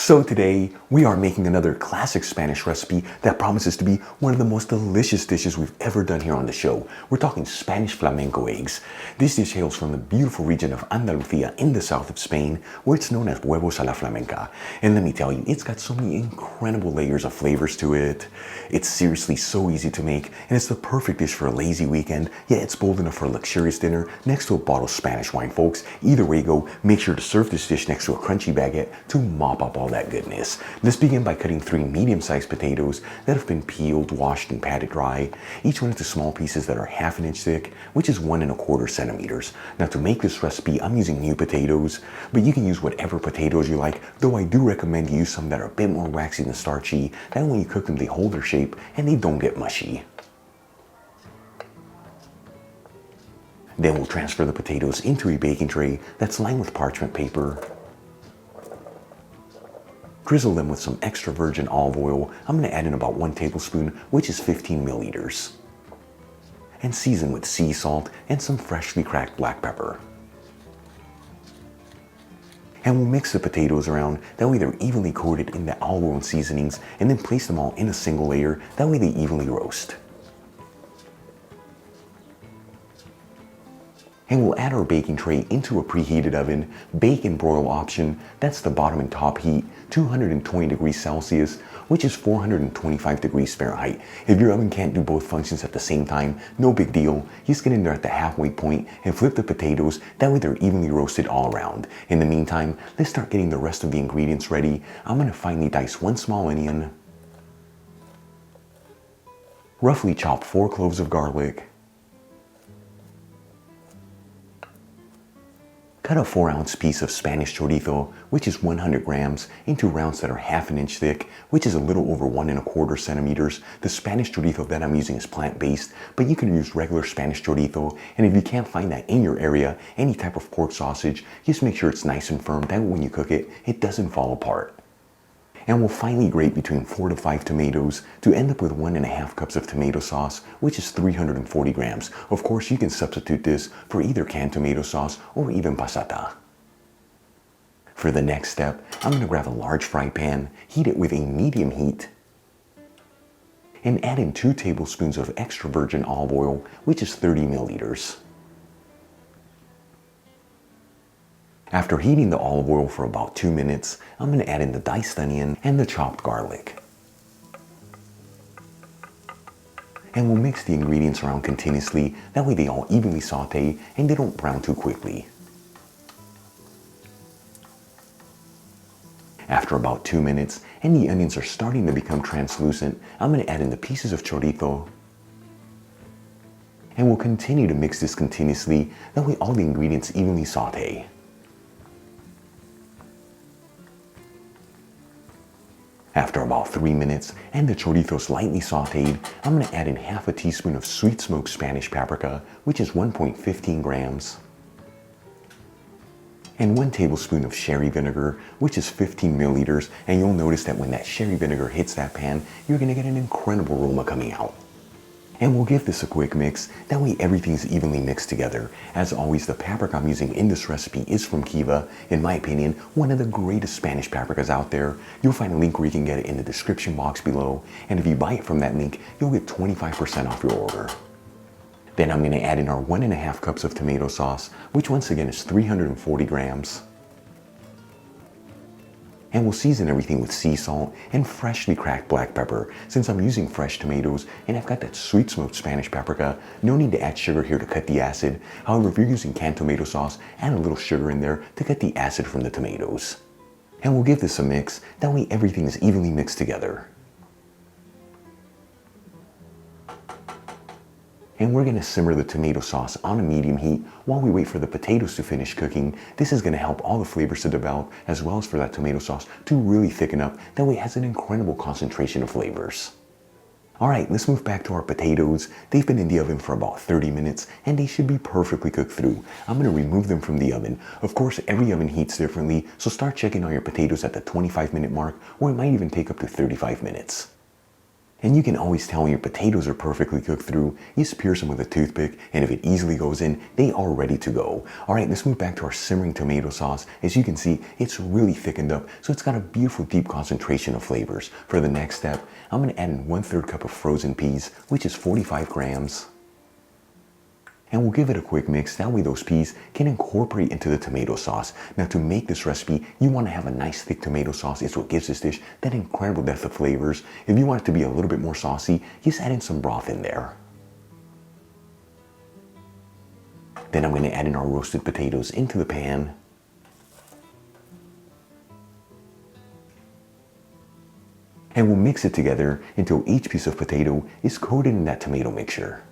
So today, we are making another classic Spanish recipe that promises to be one of the most delicious dishes we've ever done here on the show. We're talking Spanish flamenco eggs. This dish hails from the beautiful region of Andalusia in the south of Spain, where it's known as Huevos a la Flamenca. And let me tell you, it's got so many incredible layers of flavors to it. It's seriously so easy to make, and it's the perfect dish for a lazy weekend. Yeah, it's bold enough for a luxurious dinner next to a bottle of Spanish wine, folks. Either way you go, make sure to serve this dish next to a crunchy baguette to mop up all that goodness. Let's begin by cutting 3 medium-sized potatoes that have been peeled, washed, and patted dry. Each one into small pieces that are 1/2 inch thick, which is 1 1/4 centimeters. Now to make this recipe, I'm using new potatoes, but you can use whatever potatoes you like, though I do recommend you use some that are a bit more waxy than starchy. That way when you cook them, they hold their shape and they don't get mushy. Then we'll transfer the potatoes into a baking tray that's lined with parchment paper. Drizzle them with some extra virgin olive oil. I'm going to add in about 1 tablespoon, which is 15 milliliters. And season with sea salt and some freshly cracked black pepper. And we'll mix the potatoes around, that way they're evenly coated in the olive oil and seasonings, and then place them all in a single layer, that way they evenly roast. And we'll add our baking tray into a preheated oven. Bake and broil option, that's the bottom and top heat, 220 degrees Celsius, which is 425 degrees Fahrenheit. If your oven can't do both functions at the same time, no big deal. Just get in there at the halfway point and flip the potatoes, that way they're evenly roasted all around. In the meantime, let's start getting the rest of the ingredients ready. I'm going to finely dice 1 small onion, roughly chop 4 cloves of garlic, cut a 4-ounce piece of Spanish chorizo, which is 100 grams, into rounds that are 1/2 inch thick, which is a little over 1 1/4 centimeters. The Spanish chorizo that I'm using is plant-based, but you can use regular Spanish chorizo, and if you can't find that in your area, any type of pork sausage, just make sure it's nice and firm, that way when you cook it, it doesn't fall apart. And we'll finely grate between 4 to 5 tomatoes to end up with 1 1/2 cups of tomato sauce, which is 340 grams. Of course, you can substitute this for either canned tomato sauce or even passata. For the next step, I'm going to grab a large fry pan, heat it with a medium heat, and add in 2 tablespoons of extra virgin olive oil, which is 30 milliliters. After heating the olive oil for about 2 minutes, I'm going to add in the diced onion and the chopped garlic. And we'll mix the ingredients around continuously, that way they all evenly saute and they don't brown too quickly. After about 2 minutes and the onions are starting to become translucent, I'm going to add in the pieces of chorizo. And we'll continue to mix this continuously, that way all the ingredients evenly saute. After about 3 minutes and the chorizo slightly sauteed, I'm going to add in 1/2 teaspoon of sweet smoked Spanish paprika, which is 1.15 grams, and 1 tablespoon of sherry vinegar, which is 15 milliliters, and you'll notice that when that sherry vinegar hits that pan, you're going to get an incredible aroma coming out. And we'll give this a quick mix, that way everything's evenly mixed together. As always, the paprika I'm using in this recipe is from Kiva, in my opinion, one of the greatest Spanish paprikas out there. You'll find a link where you can get it in the description box below, and if you buy it from that link, you'll get 25% off your order. Then I'm going to add in our 1 1/2 cups of tomato sauce, which once again is 340 grams. And we'll season everything with sea salt and freshly cracked black pepper. Since I'm using fresh tomatoes and I've got that sweet smoked Spanish paprika, no need to add sugar here to cut the acid. However, if you're using canned tomato sauce, add a little sugar in there to cut the acid from the tomatoes. And we'll give this a mix, that way everything is evenly mixed together. And we're going to simmer the tomato sauce on a medium heat while we wait for the potatoes to finish cooking. This is going to help all the flavors to develop, as well as for that tomato sauce to really thicken up. That way it has an incredible concentration of flavors. Alright, let's move back to our potatoes. They've been in the oven for about 30 minutes and they should be perfectly cooked through. I'm going to remove them from the oven. Of course, every oven heats differently, so start checking on your potatoes at the 25-minute mark, or it might even take up to 35 minutes. And you can always tell when your potatoes are perfectly cooked through. You just pierce them with a toothpick, and if it easily goes in, they are ready to go. All right, let's move back to our simmering tomato sauce. As you can see, it's really thickened up, so it's got a beautiful deep concentration of flavors. For the next step, I'm gonna add in 1/3 cup of frozen peas, which is 45 grams. And we'll give it a quick mix, that way those peas can incorporate into the tomato sauce. Now to make this recipe, you want to have a nice thick tomato sauce. It's what gives this dish that incredible depth of flavors. If you want it to be a little bit more saucy, just add in some broth in there. Then I'm going to add in our roasted potatoes into the pan. And we'll mix it together until each piece of potato is coated in that tomato mixture.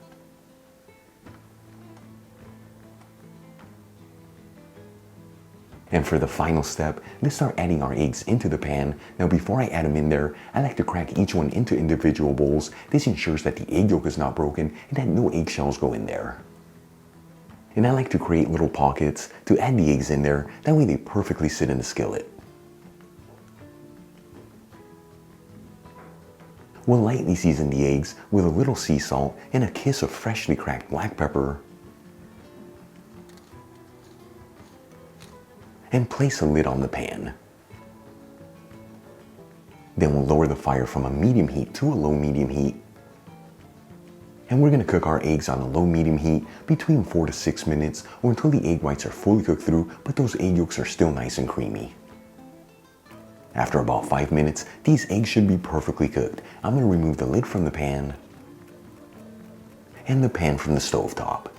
And for the final step, let's start adding our eggs into the pan. Now before I add them in there, I like to crack each one into individual bowls. This ensures that the egg yolk is not broken and that no eggshells go in there. And I like to create little pockets to add the eggs in there, that way they perfectly sit in the skillet. We'll lightly season the eggs with a little sea salt and a kiss of freshly cracked black pepper. And place a lid on the pan. Then we'll lower the fire from a medium heat to a low medium heat. And we're going to cook our eggs on a low medium heat between 4 to 6 minutes, or until the egg whites are fully cooked through, but those egg yolks are still nice and creamy. After about 5 minutes, these eggs should be perfectly cooked. I'm going to remove the lid from the pan and the pan from the stove top.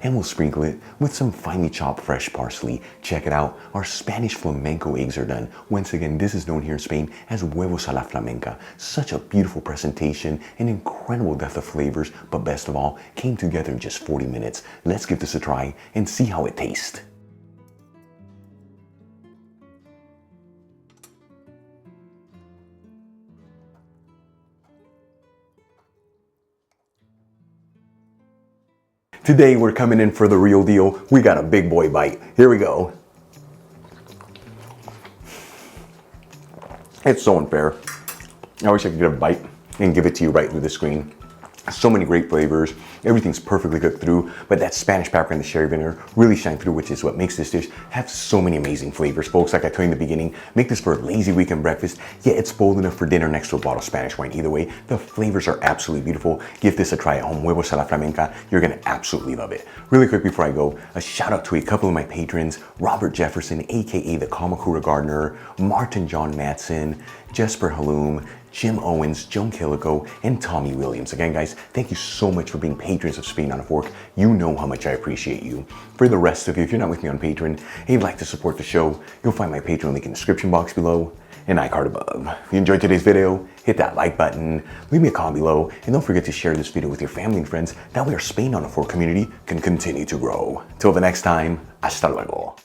And we'll sprinkle it with some finely chopped fresh parsley. Check it out, our Spanish flamenco eggs are done. Once again, this is known here in Spain as Huevos a la Flamenca. Such a beautiful presentation, an incredible depth of flavors, but best of all, came together in just 40 minutes. Let's give this a try and see how it tastes. Today we're coming in for the real deal. We got a big boy bite. Here we go. It's so unfair. I wish I could get a bite and give it to you right through the screen. So many great flavors. Everything's perfectly cooked through, but that Spanish paprika and the sherry vinegar really shine through, which is what makes this dish have so many amazing flavors. Folks, like I told you in the beginning, make this for a lazy weekend breakfast, yet it's bold enough for dinner next to a bottle of Spanish wine. Either way, the flavors are absolutely beautiful. Give this a try at home. Huevos a la Flamenca. You're gonna absolutely love it. Really quick before I go, a shout out to a couple of my patrons, Robert Jefferson, aka the Kamakura Gardener, Martin John Matson, Jesper Halloum, Jim Owens, Joan Killico, and Tommy Williams. Again, guys, thank you so much for being patrons of Spain on a Fork. You know how much I appreciate you. For the rest of you, if you're not with me on Patreon and you'd like to support the show, you'll find my Patreon link in the description box below and iCard above. If you enjoyed today's video, hit that like button, leave me a comment below, and don't forget to share this video with your family and friends. That way our Spain on a Fork community can continue to grow. Till the next time, hasta luego.